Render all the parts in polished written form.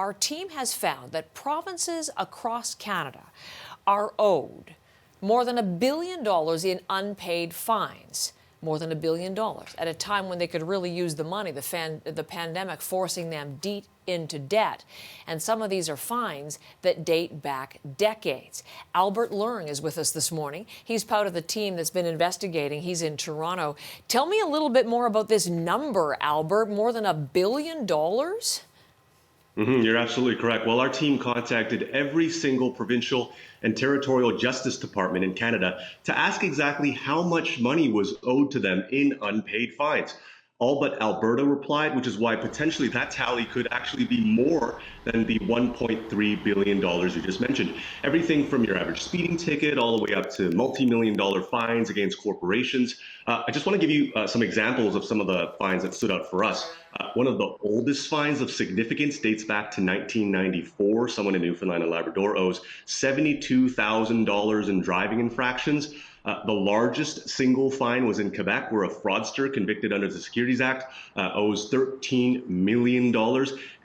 Our team has found that provinces across Canada are owed more than $1 billion in unpaid fines. More than $1 billion at a time when they could really use the money, the pandemic forcing them deep into debt. And some of these are fines that date back decades. Albert Leung is with us this morning. He's part of the team that's been investigating. He's in Toronto. Tell me a little bit more about this number, Albert. More than $1 billion? You're absolutely correct. Well, our team contacted every single provincial and territorial justice department in Canada to ask exactly how much money was owed to them in unpaid fines. All but Alberta replied, which is why potentially that tally could actually be more than the $1.3 billion you just mentioned. Everything from your average speeding ticket all the way up to multi-million-dollar fines against corporations. I just want to give you some examples of some of the fines that stood out for us. One of the oldest fines of significance dates back to 1994. Someone in Newfoundland and Labrador owes $72,000 in driving infractions. The largest single fine was in Quebec, where a fraudster convicted under the Securities Act owes $13 million.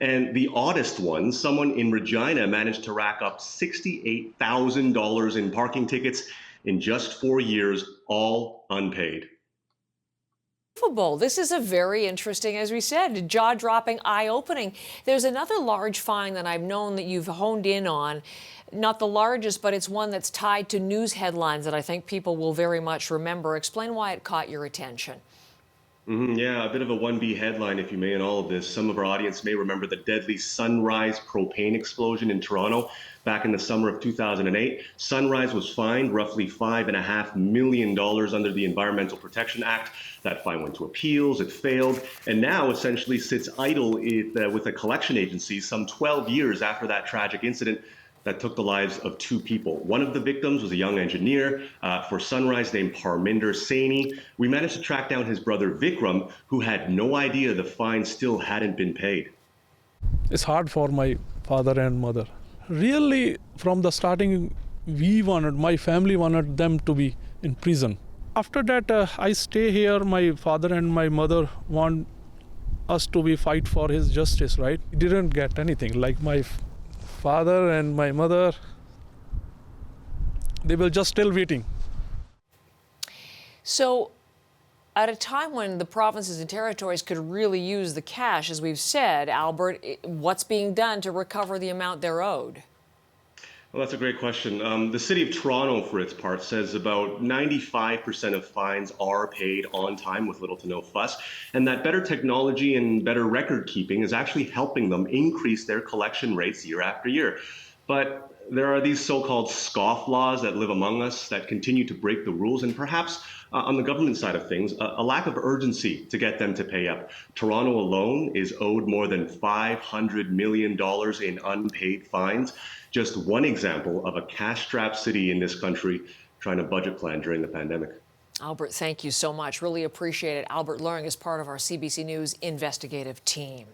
And the oddest one, someone in Regina managed to rack up $68,000 in parking tickets in just 4 years, all unpaid. This is a very interesting, as we said, jaw-dropping, eye-opening. There's another large fine that I've known that you've honed in on. Not the largest, but it's one that's tied to news headlines that I think people will very much remember. Explain why it caught your attention. Yeah, a bit of a 1B headline, if you may, in all of this. Some of our audience may remember the deadly Sunrise propane explosion in Toronto back in the summer of 2008. Sunrise was fined roughly $5.5 million under the Environmental Protection Act. That fine went to appeals, it failed, and now essentially sits idle with a collection agency some 12 years after that tragic incident that took the lives of 2 people. One of the victims was a young engineer for Sunrise named Parminder Saini. We managed to track down his brother Vikram, who had no idea the fine still hadn't been paid. It's hard for my father and mother. Really, from the starting, my family wanted them to be in prison. After that, I stay here. My father and my mother want us to fight for his justice, right? He didn't get anything. Like my father and my mother, they were just still waiting. So at a time when the provinces and territories could really use the cash, as we've said, Albert, what's being done to recover the amount they're owed? Well, that's a great question. The City of Toronto, for its part, says about 95% of fines are paid on time with little to no fuss, and that better technology and better record keeping is actually helping them increase their collection rates year after year. But there are these so-called scofflaws that live among us that continue to break the rules, and perhaps on the government side of things, a lack of urgency to get them to pay up. Toronto alone is owed more than $500 million in unpaid fines. Just one example of a cash-strapped city in this country trying to budget plan during the pandemic. Albert, thank you so much. Really appreciate it. Albert Leung is part of our CBC News investigative team.